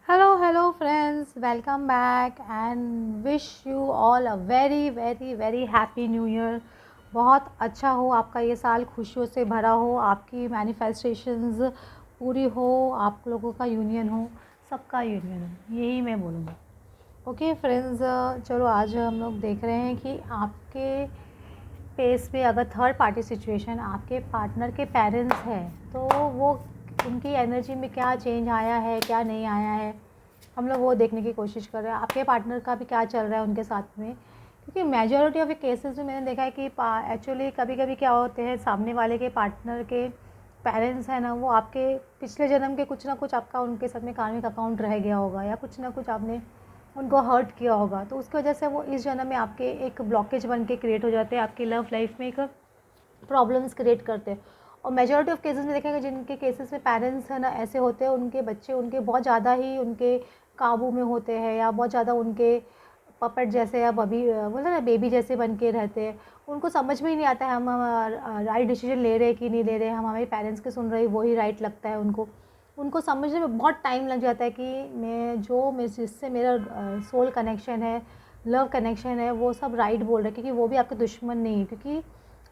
Hello friends, welcome back and wish you all a very happy new year। बहुत अच्छा हो आपका ये साल, खुशियों से भरा हो, आपकी मैनिफेस्टेशंस पूरी हो, आप लोगों का यूनियन हो, सबका यूनियन हो, यही मैं बोलूँगा। ओके फ्रेंड्स, चलो आज हम लोग देख रहे हैं कि आपके पेस पे अगर थर्ड पार्टी सिचुएशन आपके पार्टनर के पेरेंट्स हैं तो वो उनकी एनर्जी में क्या चेंज आया है, क्या नहीं आया है, हम लोग वो देखने की कोशिश कर रहे हैं। आपके पार्टनर का भी क्या चल रहा है उनके साथ में, क्योंकि मेजॉरिटी ऑफ केसेस में मैंने देखा है कि एक्चुअली कभी कभी क्या होते हैं, सामने वाले के पार्टनर के पेरेंट्स हैं ना, वो आपके पिछले जन्म के कुछ ना कुछ आपका उनके साथ में कार्मिक अकाउंट रह गया होगा या कुछ ना कुछ आपने उनको हर्ट किया होगा, तो उसकी वजह से वो इस जन्म में आपके एक ब्लॉकेज बन के क्रिएट हो जाते हैं, आपकी लव लाइफ में एक प्रॉब्लम्स क्रिएट करते हैं। और मेजॉरिटी ऑफ केसेस में देखेंगे जिनके केसेस में पेरेंट्स है ना ऐसे होते हैं, उनके बच्चे उनके बहुत ज़्यादा ही उनके काबू में होते हैं या बहुत ज़्यादा उनके पपेट जैसे या बबी बोलते ना बेबी जैसे बन के रहते हैं। उनको समझ में ही नहीं आता है हम राइट डिसीजन ले रहे हैं कि नहीं ले रहे हैं, हम हमारे पेरेंट्स के सुन रहे हैं वही राइट लगता है उनको। उनको समझने में बहुत टाइम लग जाता है कि मैं जिससे मेरा सोल कनेक्शन है, लव कनेक्शन है, वो सब राइट बोल रहे हैं, क्योंकि वो भी आपके दुश्मन नहीं है, क्योंकि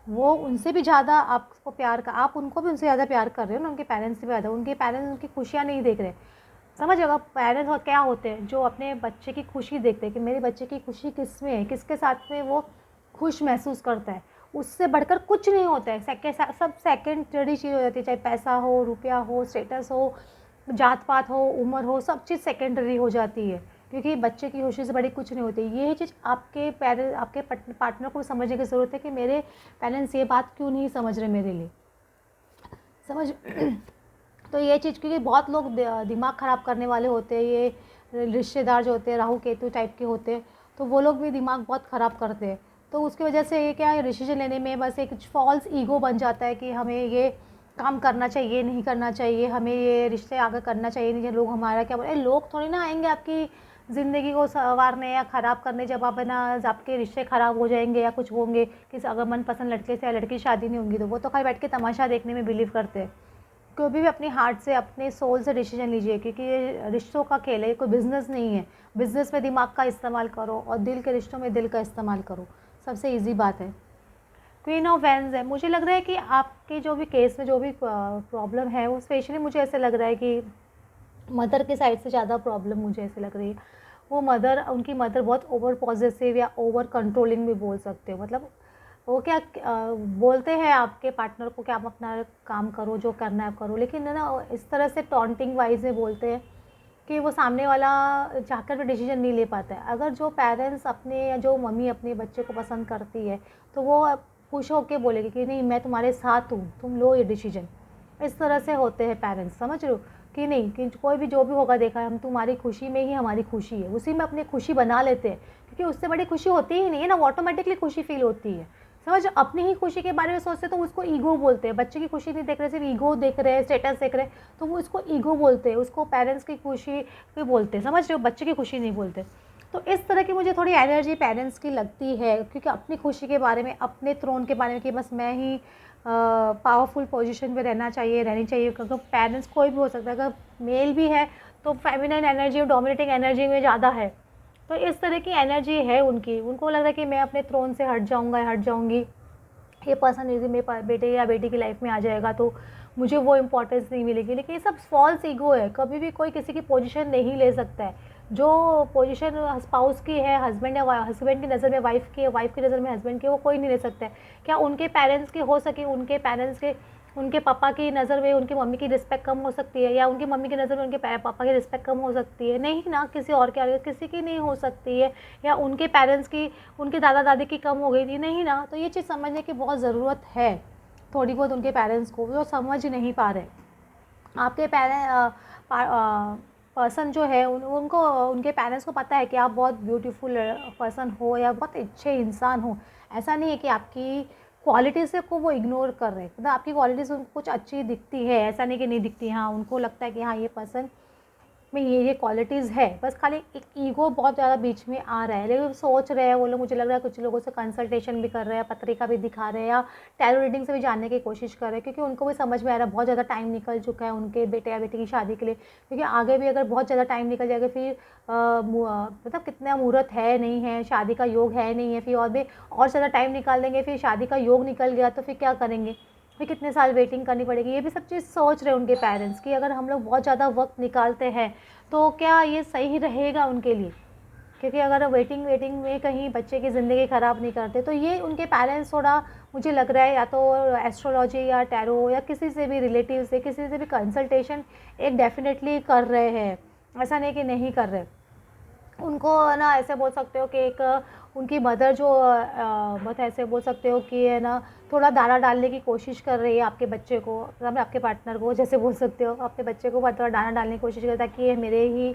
वो उनसे भी ज़्यादा आपको आप उनको भी उनसे ज़्यादा प्यार कर रहे हो ना, उनके पेरेंट्स से भी ज़्यादा। उनके पेरेंट्स उनकी खुशियाँ नहीं देख रहे। समझ होगा पेरेंट्स और क्या होते हैं जो अपने बच्चे की खुशी देखते हैं कि मेरे बच्चे की खुशी किस में है, किसके साथ में वो खुश महसूस करता है, उससे बढ़कर कुछ नहीं होता है। सब सेकेंडरी चीज़ हो जाती है, चाहे पैसा हो, रुपया हो, स्टेटस हो, जात पात हो, उम्र हो, सब चीज़ सेकेंडरी हो जाती है, क्योंकि बच्चे की खुशी से बड़ी कुछ नहीं होती। ये चीज़ आपके पार्टनर को समझने की ज़रूरत है कि मेरे पेरेंट्स ये बात क्यों नहीं समझ रहे मेरे लिए, समझ। तो ये चीज़, क्योंकि बहुत लोग दिमाग ख़राब करने वाले होते हैं, ये रिश्तेदार जो होते हैं राहु केतु टाइप के होते हैं, तो वो लोग भी दिमाग बहुत ख़राब करते हैं। तो उसकी वजह से ये क्या है, डिसीजन लेने में बस एक फॉल्स ईगो बन जाता है कि हमें ये काम करना चाहिए, नहीं करना चाहिए, हमें ये रिश्ते आगे करना चाहिए नहीं। लोग हमारा क्या बोले, लोग थोड़ी ना आएंगे आपकी ज़िंदगी को संवारने या ख़राब करने, जब आप ना आपके रिश्ते ख़राब हो जाएंगे या कुछ होंगे, किसी अगर मनपसंद लड़के से या लड़की की शादी नहीं होंगी, तो वो तो खाली बैठ के तमाशा देखने में बिलीव करते हैं। कभी भी अपनी हार्ट से, अपने सोल से डिसीजन लीजिए, क्योंकि ये रिश्तों का खेल है, कोई बिज़नेस नहीं है। बिज़नेस में दिमाग का इस्तेमाल करो और दिल के रिश्तों में दिल का इस्तेमाल करो, सबसे इजी बात है। क्वीन ऑफ वैंस है। मुझे लग रहा है कि आपके जो भी केस में जो भी प्रॉब्लम है वो स्पेशली मुझे ऐसे लग रहा है कि मदर के साइड से ज़्यादा प्रॉब्लम मुझे ऐसे लग रही है। वो मदर, उनकी मदर बहुत ओवर पॉजेसिव या ओवर कंट्रोलिंग भी बोल सकते हो। मतलब वो क्या बोलते हैं आपके पार्टनर को कि आप अपना काम करो, जो करना है आप करो, लेकिन है ना इस तरह से टॉन्टिंग वाइज में बोलते हैं कि वो सामने वाला चाहकर भी डिसीजन नहीं ले पाता है। अगर जो पेरेंट्स अपने या जो मम्मी अपने बच्चे को पसंद करती है तो वो खुश होकर बोलेगी कि नहीं मैं तुम्हारे साथ हूँ, तुम लो ये डिसीजन। इस तरह से होते हैं पेरेंट्स, समझ रहे हो कि नहीं, कि कोई भी जो भी होगा देखा है, हम तुम्हारी खुशी में ही हमारी खुशी है, उसी में अपनी खुशी बना लेते हैं, क्योंकि उससे बड़ी खुशी होती ही नहीं है ना, वो ऑटोमेटिकली खुशी फील होती है। समझ, अपनी ही खुशी के बारे में सोचते तो उसको ईगो बोलते हैं। बच्चे की खुशी नहीं देख रहे, सिर्फ ईगो देख रहे हैं, स्टेटस देख रहे हैं, तो वो इसको ईगो बोलते हैं, उसको पेरेंट्स की खुशी भी बोलते हैं। समझ रहे हो, बच्चे की खुशी नहीं बोलते। तो इस तरह की मुझे थोड़ी एनर्जी पेरेंट्स की लगती है, क्योंकि अपनी खुशी के बारे में, अपने थ्रोन के बारे में कि बस मैं ही पावरफुल पोजीशन में रहनी चाहिए, क्योंकि पेरेंट्स कोई भी हो सकता है। अगर मेल भी है तो फेमिनिन एनर्जी और डोमिनेटिंग एनर्जी में ज़्यादा है, तो इस तरह की एनर्जी है उनकी। उनको लग रहा है कि मैं अपने थ्रोन से हट जाऊँगा, हट जाऊँगी, ये पर्सन यदि मेरे बेटे या बेटी की लाइफ में आ जाएगा तो मुझे वो इम्पोर्टेंस नहीं मिलेगी। लेकिन ये सब फॉल्स ईगो है, कभी भी कोई किसी की पोजीशन नहीं ले सकता है। जो पोजीशन स्पाउस की है, हस्बैंड या हस्बैंड की नज़र में वाइफ की है, वाइफ की नज़र में हस्बैंड की है, वो कोई नहीं ले सकता है। क्या उनके पेरेंट्स की हो सके, उनके पेरेंट्स के, उनके पापा की नज़र में उनकी मम्मी की रिस्पेक्ट कम हो सकती है, या उनकी मम्मी की नज़र में उनके पापा की रिस्पेक्ट कम हो सकती है? नहीं ना, किसी और के आगे किसी की नहीं हो सकती है। या उनके पेरेंट्स की, उनके दादा दादी की कम हो गई थी? नहीं ना। तो ये चीज़ समझने की बहुत ज़रूरत है थोड़ी बहुत उनके पेरेंट्स को, वो समझ नहीं पा रहे। आपके पर्सन जो है उनको, उनके पेरेंट्स को पता है कि आप बहुत ब्यूटीफुल पर्सन हो या बहुत अच्छे इंसान हो। ऐसा नहीं है कि आपकी क्वालिटी से को वो इग्नोर कर रहे हैं, मतलब आपकी क्वालिटीज़ उनको कुछ अच्छी दिखती है, ऐसा नहीं कि नहीं दिखती। हाँ, उनको लगता है कि हाँ ये पर्सन में ये क्वालिटीज़ है, बस खाली एक ईगो बहुत ज़्यादा बीच में आ रहा है। लेकिन सोच रहे हैं वो लोग, मुझे लग रहा है कुछ लोगों से कंसल्टेशन भी कर रहे हैं, पत्रिका भी दिखा रहे हैं या टैरो रीडिंग से भी जानने की कोशिश कर रहे हैं, क्योंकि उनको भी समझ में आ रहा है बहुत ज़्यादा टाइम निकल चुका है उनके बेटे या बेटी की शादी के लिए। क्योंकि आगे भी अगर बहुत ज़्यादा टाइम निकल जाएगा फिर मतलब कितना मुहूर्त है नहीं है, शादी का योग है नहीं है, फिर और भी और ज़्यादा टाइम निकाल देंगे, फिर शादी का योग निकल गया तो फिर क्या करेंगे, फिर कितने साल वेटिंग करनी पड़ेगी। ये भी सब चीज़ सोच रहे हैं उनके पेरेंट्स कि अगर हम लोग बहुत ज़्यादा वक्त निकालते हैं तो क्या ये सही रहेगा उनके लिए, क्योंकि अगर वेटिंग वेटिंग में कहीं बच्चे की ज़िंदगी ख़राब नहीं करते। तो ये उनके पेरेंट्स थोड़ा, मुझे लग रहा है, या तो एस्ट्रोलॉजी या टैरो या किसी से भी रिलेटिव से किसी से भी कंसल्टेशन एक डेफिनेटली कर रहे हैं, ऐसा नहीं कि नहीं कर रहे। उनको ना ऐसे बोल सकते हो कि एक उनकी मदर जो बहुत ऐसे बोल सकते हो कि है ना थोड़ा दाना डालने की कोशिश कर रही है आपके बच्चे को, मतलब आपके पार्टनर को, जैसे बोल सकते हो अपने बच्चे को थोड़ा दाना डालने की कोशिश करे ताकि ये मेरे ही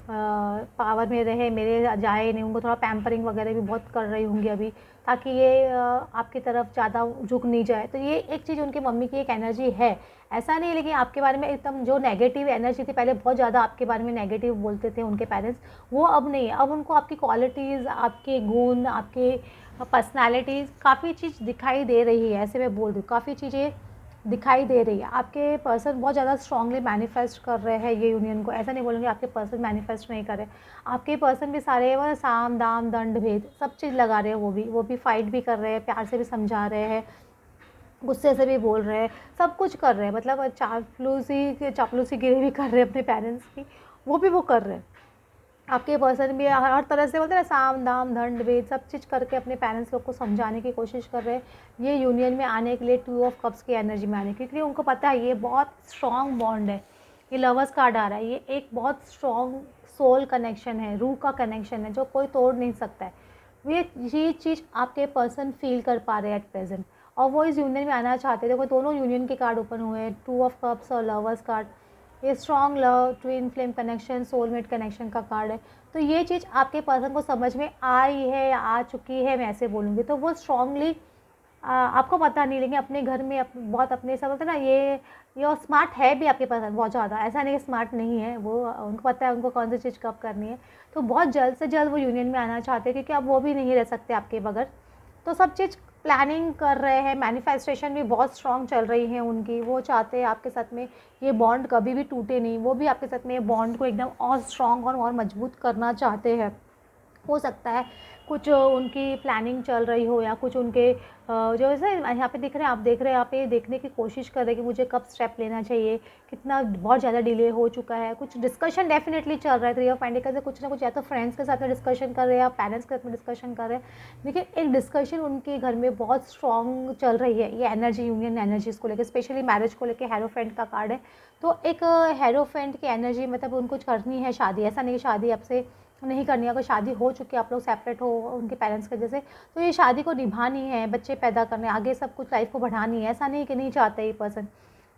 पावर में रहे, मेरे जाए नहीं। उनको थोड़ा पैम्परिंग वगैरह भी बहुत कर रही होंगी अभी, ताकि ये आपकी तरफ ज़्यादा झुक नहीं जाए। तो ये एक चीज़ उनकी मम्मी की एक एनर्जी है, ऐसा नहीं। लेकिन आपके बारे में एकदम जो नेगेटिव एनर्जी थी, पहले बहुत ज़्यादा आपके बारे में नेगेटिव बोलते थे उनके पेरेंट्स, वो अब नहीं है। अब उनको आपकी क्वालिटीज़, आपके गुण, आपके पर्सनालिटीज़ काफ़ी चीज़ दिखाई दे रही है। ऐसे मैं बोल रही हूँ, काफ़ी चीज़ें दिखाई दे रही है। आपके पर्सन बहुत ज़्यादा स्ट्रांगली मैनिफेस्ट कर रहे हैं ये यूनियन को, ऐसा नहीं बोलूँगी आपके पर्सन मैनिफेस्ट नहीं कर रहे। आपके पर्सन भी सारे वो साम दाम दंड भेद सब चीज़ लगा रहे हैं, वो भी फाइट भी कर रहे हैं, प्यार से भी समझा रहे हैं, गुस्से से भी बोल रहे हैं, सब कुछ कर रहे हैं। मतलब चापलूसीगिरी भी कर रहे हैं अपने पेरेंट्स की, वो भी वो कर रहे हैं। आपके पर्सन भी हर तरह से बोलते हैं ना, साम दाम दंड भेद सब चीज़ करके अपने पेरेंट्स लोग को समझाने की कोशिश कर रहे हैं ये यूनियन में आने के लिए, 2 ऑफ कप्स की एनर्जी में आने के लिए, क्योंकि उनको पता है ये बहुत स्ट्रॉन्ग बॉन्ड है। ये लवर्स कार्ड आ रहा है, ये एक बहुत स्ट्रॉन्ग सोल कनेक्शन है, रूह का कनेक्शन है जो कोई तोड़ नहीं सकता है। ये चीज़ आपके पर्सन फील कर पा रहे हैं एट प्रेजेंट, और वो इस यूनियन में आना चाहते थे। वो दोनों यूनियन के कार्ड ओपन हुए हैं, 2 ऑफ कप्स और लवर्स कार्ड। ये strong love, twin flame connection, soulmate connection का कार्ड है। तो ये चीज़ आपके पर्सन को समझ में आई है या आ चुकी है, मैं ऐसे बोलूँगी। तो वो स्ट्रांगली आपको पता नहीं, लेकिन अपने घर में बहुत अपने सब होते हैं ना, ये और स्मार्ट है भी आपके पर्सन बहुत ज़्यादा, ऐसा नहीं कि स्मार्ट नहीं है। वो उनको पता है उनको कौन सी चीज़ कब करनी है। तो बहुत जल्द से जल्द वो यूनियन में आना चाहते हैं, क्योंकि अब वो भी नहीं रह सकते आपके बगैर। तो सब चीज़ प्लानिंग कर रहे हैं, मैनिफेस्टेशन भी बहुत स्ट्रॉन्ग चल रही है उनकी। वो चाहते हैं आपके साथ में ये बॉन्ड कभी भी टूटे नहीं, वो भी आपके साथ में ये बॉन्ड को एकदम और स्ट्रॉन्ग और मजबूत करना चाहते हैं। हो सकता है कुछ उनकी प्लानिंग चल रही हो, या कुछ उनके जो ऐसे यहाँ पे दिख रहे हैं, आप देख रहे हैं, यहाँ पे देखने की कोशिश कर रहे हैं कि मुझे कब स्टेप लेना चाहिए, कितना बहुत ज़्यादा डिले हो चुका है। कुछ डिस्कशन डेफिनेटली चल रहा है 3 ऑफ पेंटिकल्स से, कुछ ना कुछ, या तो फ्रेंड्स के साथ में डिस्कशन कर रहे हैं या पेरेंट्स के साथ में डिस्कशन कर रहे हैं। लेकिन एक डिस्कशन उनके घर में बहुत स्ट्रॉन्ग चल रही है, ये एनर्जी, यूनियन एनर्जीज़ को लेकर, स्पेशली मैरिज को लेकर। हेरोफेंट का कार्ड है, तो एक हेरोफेंट की एनर्जी, मतलब उनको करनी है शादी, ऐसा नहीं शादी आपसे नहीं करनी है। अगर शादी हो चुकी है, आप लोग सेपरेट हो उनके पेरेंट्स के जैसे, तो ये शादी को निभानी है, बच्चे पैदा करने, आगे सब कुछ लाइफ को बढ़ानी है, ऐसा नहीं कि नहीं चाहते ये पर्सन।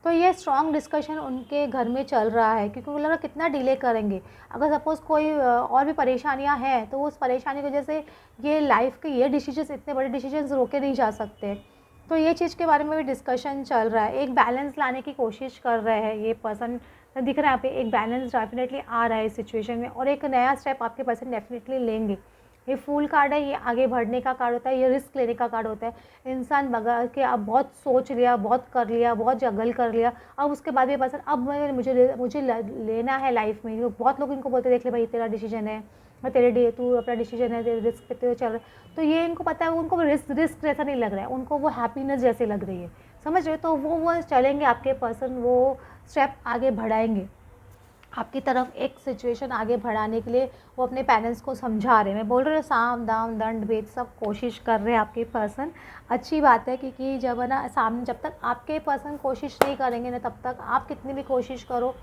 तो ये स्ट्रॉन्ग डिस्कशन उनके घर में चल रहा है, क्योंकि वो लग रहा कितना डिले करेंगे। अगर सपोज़ कोई और भी परेशानियां हैं, तो उस परेशानी की वजह से ये लाइफ के ये डिसीजंस, इतने बड़े डिसीजंस रोके नहीं जा सकते। तो ये चीज़ के बारे में भी डिस्कशन चल रहा है, एक बैलेंस लाने की कोशिश कर रहे हैं ये पर्सन। दिख रहा है यहाँ पे एक बैलेंस डेफिनेटली आ रहा है इस सिचुएशन में, और एक नया स्टेप आपके पर्सन डेफिनेटली लेंगे। ये फूल कार्ड है, ये आगे बढ़ने का कार्ड होता है, ये रिस्क लेने का कार्ड होता है। इंसान बगैर के अब बहुत सोच लिया, बहुत कर लिया, बहुत जगल कर लिया, अब उसके बाद ये पर्सन अब मुझे लेना है लाइफ में। बहुत लोग इनको बोलते देख ले भाई तेरा डिसीजन है, और तू अपना डिसीजन है, तेरे रिस्क पे तो चल रहा है। तो ये इनको पता है, उनको रिस्क जैसा नहीं लग रहा है, उनको वो हैप्पीनेस जैसे लग रही है, समझ रहे हो। तो वो चलेंगे आपके पर्सन, वो स्टेप आगे बढ़ाएंगे आपकी तरफ, एक सिचुएशन आगे बढ़ाने के लिए वो अपने पेरेंट्स को समझा रहे हैं। मैं बोल रही हूँ साम दाम दंड भेद सब कोशिश कर रहे हैं आपके पर्सन। अच्छी बात है, क्योंकि जब है ना सामने, जब तक आपके पर्सन कोशिश नहीं करेंगे ना, तब तक आप कितनी भी कोशिश करो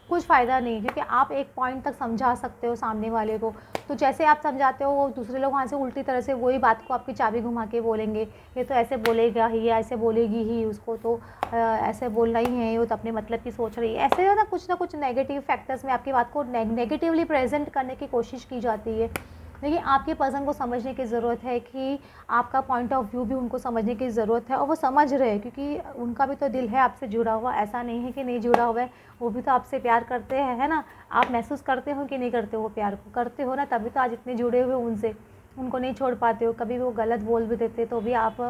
कुछ फ़ायदा नहीं, क्योंकि आप एक पॉइंट तक समझा सकते हो सामने वाले को। तो जैसे आप समझाते हो, वो दूसरे लोग वहाँ से उल्टी तरह से वही बात को आपकी चाबी घुमा के बोलेंगे, ये तो ऐसे बोलेगा ही, या ऐसे बोलेगी ही, उसको तो ऐसे बोलना ही है, वो तो अपने मतलब की सोच रही है। ऐसे ना कुछ नेगेटिव फैक्टर्स में आपकी बात को नेगेटिवली प्रेजेंट करने की कोशिश की जाती है। देखिए, आपके पर्सन को समझने की ज़रूरत है कि आपका पॉइंट ऑफ व्यू भी उनको समझने की ज़रूरत है, और वो समझ रहे हैं क्योंकि उनका भी तो दिल है आपसे जुड़ा हुआ, ऐसा नहीं है कि नहीं जुड़ा हुआ है। वो भी तो आपसे प्यार करते हैं, है ना? आप महसूस करते हो कि नहीं करते हो प्यार को? करते हो ना, तभी तो आज इतने जुड़े हुए हो उनसे, उनको नहीं छोड़ पाते हो। कभी वो गलत बोल भी देते तो भी आप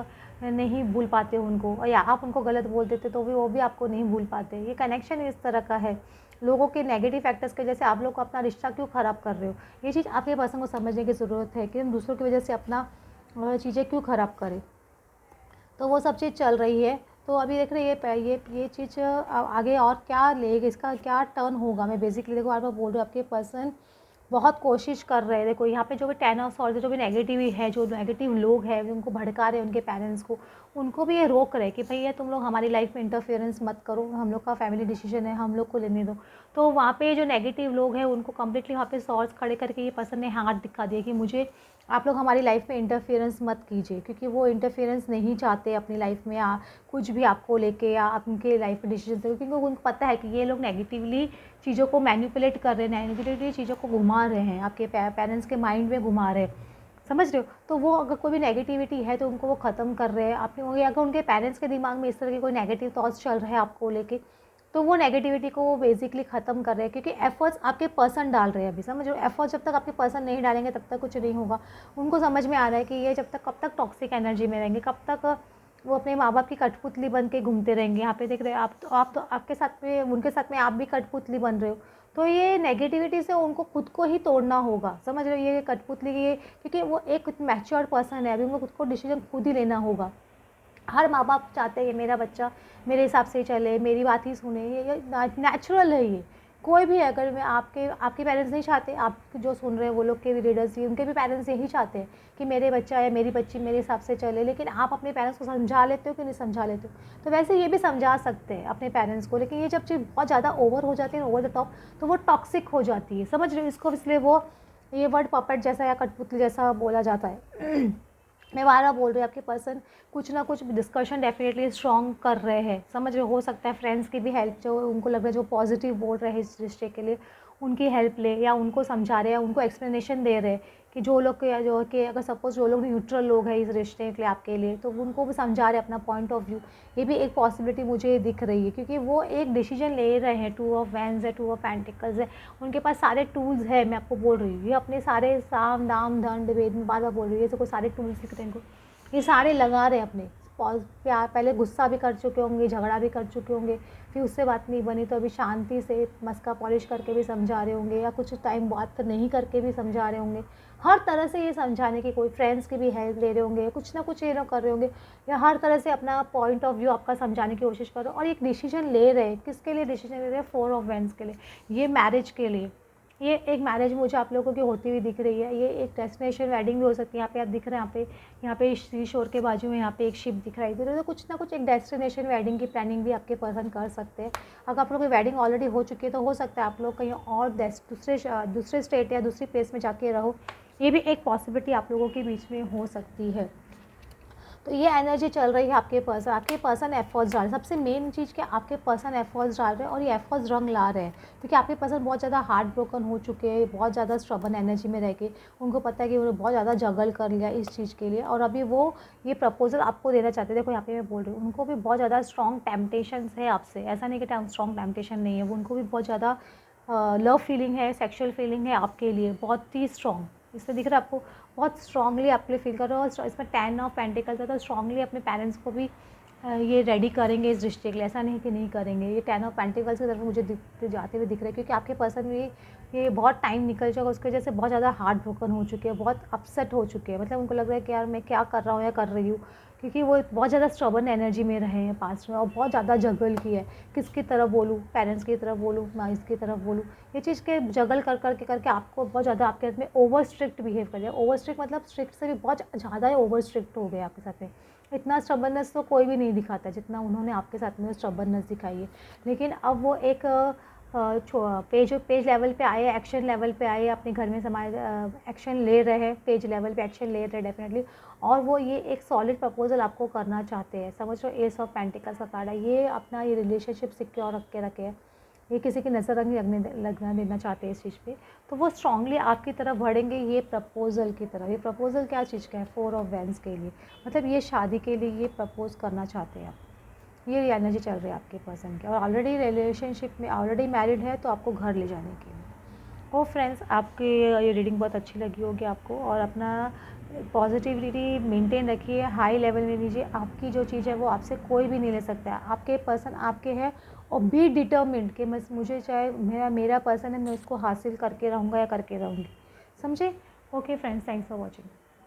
नहीं भूल पाते हो उनको, और या आप उनको गलत बोल देते तो भी वो भी आपको नहीं भूल पाते। ये कनेक्शन इस तरह का है। लोगों के नेगेटिव फैक्टर्स की वजह से आप लोग को अपना रिश्ता क्यों ख़राब कर रहे हो? ये चीज़ आपके पर्सन को समझने की ज़रूरत है कि हम दूसरों की वजह से अपना चीज़ें क्यों ख़राब करें। तो वो सब चीज़ चल रही है। तो अभी देख रहे हैं ये चीज़ आगे और क्या लेगा, इसका क्या टर्न होगा। मैं बेसिकली देखो बार बार बोल रही हूँ, आपके पर्सन बहुत कोशिश कर रहे हैं। देखो यहाँ पे जो भी 10 ऑफ सॉर्ड्स, जो भी नेगेटिव है, जो नेगेटिव लोग हैं उनको भड़का रहे हैं, उनके पेरेंट्स को, उनको भी ये रोक रहे हैं कि भैया तुम लोग हमारी लाइफ में इंटरफेरेंस मत करो, हम लोग का फैमिली डिसीजन है, हम लोग को लेने दो। तो वहाँ पे जो नेगेटिव लोग हैं उनको कम्प्लीटली वहाँ पे सॉर्ड्स खड़े करके ये पर्सन ने हाथ दिखा दिया कि मुझे आप लोग हमारी लाइफ में इंटरफेरेंस मत कीजिए, क्योंकि वो इंटरफेरेंस नहीं चाहते अपनी लाइफ में कुछ भी आपको लेके या उनके लाइफ में डिसीजन, क्योंकि उनको पता है कि ये लोग नेगेटिवली चीज़ों को मैनिपुलेट कर रहे हैं, नेगेटिवली चीज़ों को घुमा रहे हैं, आपके पेरेंट्स के माइंड में घुमा रहे हैं। समझ रहे हो? तो वो अगर कोई भी नेगेटिविटी है तो उनको वो ख़त्म कर रहे हैं। आपने अगर उनके पेरेंट्स के दिमाग में इस तरह के कोई नेगेटिव थॉट्स चल रहे हैं आपको लेके, तो वो नेगेटिविटी को वो बेसिकली ख़त्म कर रहे हैं, क्योंकि एफर्ट्स आपके पर्सन डाल रहे हैं अभी। समझ रहे हो? एफर्ट्स जब तक आपके पर्सन नहीं डालेंगे तब तक कुछ नहीं होगा। उनको समझ में आ रहा है कि ये जब तक कब तक टॉक्सिक एनर्जी में रहेंगे, कब तक वो अपने माँ बाप की कठपुतली बन के घूमते रहेंगे। यहाँ पे देख रहे हैं आप तो आपके साथ में, उनके साथ में आप भी कठपुतली बन रहे हो। तो ये नेगेटिविटी से उनको खुद को ही तोड़ना होगा। समझ रहे हो? ये कठपुतली, ये क्योंकि वो एक मैच्योर पर्सन है, अभी उनको खुद को डिसीजन खुद ही लेना होगा। हर माँ बाप चाहते हैं मेरा बच्चा मेरे हिसाब से चले, मेरी बात ही सुने, ये नेचुरल है। ये कोई भी अगर मैं आपके पेरेंट्स नहीं चाहते, आप जो सुन रहे हैं वो लोग के भी रीडर्स ही, उनके भी पेरेंट्स यही चाहते हैं कि मेरे बच्चा या मेरी बच्ची मेरे हिसाब से चले। लेकिन आप अपने पेरेंट्स को समझा लेते हो कि नहीं समझा लेते हो? तो वैसे ये भी समझा सकते हैं अपने पेरेंट्स को, लेकिन ये जब चीज़ बहुत ज़्यादा ओवर हो जाती है, ओवर द टॉप, तो वो टॉक्सिक हो जाती है। समझ रहे हो इसको? इसलिए वो ये वर्ड पपेट जैसा या कठपुतली जैसा बोला जाता है। मैं बार-बार बोल रही हूँ, आपके पर्सन कुछ ना कुछ डिस्कशन डेफिनेटली स्ट्रॉन्ग कर रहे हैं। समझ रहे हो सकता है फ्रेंड्स की भी हेल्प, जो उनको लग रहा है जो पॉजिटिव बोल रहे हैं इस रिश्ते के लिए, उनकी हेल्प ले, या उनको समझा रहे हैं, उनको एक्सप्लेनेशन दे रहे हैं कि जो लोग के जो कि अगर सपोज़ जो लोग न्यूट्रल लोग हैं इस रिश्ते के लिए आपके लिए, तो उनको भी समझा रहे हैं अपना पॉइंट ऑफ व्यू। ये भी एक पॉसिबिलिटी मुझे दिख रही है, क्योंकि वो एक डिसीजन ले रहे हैं। 2 ऑफ वैंड्स है, 2 ऑफ पेंटिकल्स है, उनके पास सारे टूल्स है। मैं आपको बोल रही हूँ, ये अपने सारे साम दाम दंड भेद में बार बार बोल रही है, जैसे कोई सारे टूल्स दिख रहे हैं इनको, ये सारे लगा रहे हैं अपने। प्यार, पहले गुस्सा भी कर चुके होंगे, झगड़ा भी कर चुके होंगे, फिर उससे बात नहीं बनी तो अभी शांति से मस्का पॉलिश करके भी समझा रहे होंगे, या कुछ टाइम बात नहीं करके भी समझा रहे होंगे। हर तरह से ये समझाने की, कोई फ्रेंड्स की भी हेल्प ले रहे होंगे, कुछ ना कुछ ये लोग कर रहे होंगे, या हर तरह से अपना पॉइंट ऑफ व्यू आपका समझाने की कोशिश कर रहे हो। और एक डिसीजन ले रहे हैं, किसके लिए डिसीजन ले रहे हैं? 4 ऑफ वैंड्स के लिए, ये मैरिज के लिए। ये एक मैरिज मुझे आप लोगों की होती हुई दिख रही है। ये एक डेस्टिनेशन वेडिंग भी हो सकती है। यहाँ पे आप दिख रहे हैं, यहाँ पे सी शोर के बाजू में यहाँ पे एक शिप दिख रहा है इधर, तो कुछ ना कुछ एक डेस्टिनेशन वेडिंग की प्लानिंग भी आपके पर्सन कर सकते हैं। अगर आप लोग की वेडिंग ऑलरेडी हो चुकी है तो हो सकता है आप लोग कहीं और दूसरे स्टेट या दूसरी प्लेस में जाके रहो। ये भी एक पॉसिबिलिटी आप लोगों के बीच में हो सकती है। तो ये एनर्जी चल रही है आपके पर्सन एफर्ट्स डाल रहे हैं। सबसे मेन चीज़ क्या, आपके पर्सन एफर्ट्स डाल रहे हैं, और ये एफर्ट्स रंग ला रहे हैं, क्योंकि आपके पर्सन बहुत ज़्यादा हार्ट ब्रोकन हो चुके हैं, बहुत ज़्यादा स्ट्रबन एनर्जी में रह के उनको पता है कि उन्होंने बहुत ज़्यादा जगल कर लिया इस चीज़ के लिए, और अभी वो ये प्रपोजल आपको देना चाहते हैं। देखो यहाँ पे मैं बोल रही हूँ, उनको भी बहुत ज़्यादा स्ट्रॉन्ग टेम्पटेशंस है आपसे, ऐसा नहीं कि स्ट्रॉन्ग टेम्पटेशन नहीं है, वो उनको भी बहुत ज़्यादा लव फीलिंग है, सेक्शुअल फीलिंग है आपके लिए, बहुत ही स्ट्रॉन्ग। इससे दिख रहा है आपको बहुत स्ट्रांगली आपके लिए फील कर रहे हो। और इसमें 10 ऑफ पेंटिकल्स है, तो स्ट्रांगली अपने पेरेंट्स को भी ये रेडी करेंगे इस रिश्ते के लिए, ऐसा नहीं कि नहीं करेंगे। ये 10 ऑफ पेंटिकल्स की तरफ मुझे जाते हुए दिख रहे हैं, क्योंकि आपके पर्सन भी ये बहुत टाइम निकल जाएगा, उसकी वजह से बहुत ज़्यादा हार्ट ब्रोकन हो चुके हैं, बहुत अपसेट हो चुके हैं। मतलब उनको लग रहा है कि यार मैं क्या कर रहा हूँ या कर रही हूँ, क्योंकि वो बहुत ज़्यादा स्टबर्न एनर्जी में रहे हैं पास्ट में, और बहुत ज़्यादा जगल की है, किसकी तरफ बोलूँ, पेरेंट्स की तरफ बोलूँ, मैं इसकी तरफ बोलूँ। ये चीज़ के जगल कर करके आपको बहुत ज़्यादा आपके साथ में ओवर स्ट्रिक्ट बिहेव कर दिया। ओवर स्ट्रिक्ट मतलब स्ट्रिक्ट से भी बहुत ज़्यादा ओवर स्ट्रिक्ट हो गए आपके साथ में। इतना स्टबर्ननेस तो कोई भी नहीं दिखाता जितना उन्होंने आपके साथ में स्टबर्ननेस दिखाई है। लेकिन अब वो एक पेज लेवल पे आए, एक्शन लेवल पे आए, अपने घर में एक्शन ले रहे हैं, पेज लेवल पे एक्शन ले रहे हैं डेफिनेटली। और वो ये एक सॉलिड प्रपोजल आपको करना चाहते हैं। समझ लो, एस ऑफ पेंटिकल्स का कार्ड है, ये अपना ये रिलेशनशिप सिक्योर रख के रखे हैं, ये किसी की नज़र लगना देना चाहते हैं इस चीज़ पे, तो वो स्ट्रांगली आपकी तरफ बढ़ेंगे ये प्रपोज़ल की तरफ। ये प्रपोज़ल क्या चीज़ का है? 4 ऑफ वैंड्स के लिए, मतलब ये शादी के लिए ये प्रपोज़ करना चाहते हैं आप। ये एनर्जी चल रही है आपके पर्सन की, और ऑलरेडी रिलेशनशिप में, ऑलरेडी मैरिड है तो आपको घर ले जाने के लिए। ओ फ्रेंड्स, आपकी ये रीडिंग बहुत अच्छी लगी होगी आपको, और अपना पॉजिटिविटी मेंटेन रखिए, हाई लेवल में लीजिए। आपकी जो चीज़ है वो आपसे कोई भी नहीं ले सकता है, आपके पर्सन आपके हैं, और बी डिटर्मिन्ड कि मुझे चाहे मेरा पर्सन है, मैं उसको हासिल करके रहूँगा या करके रहूँगी, समझे? Okay friends, thanks for watching.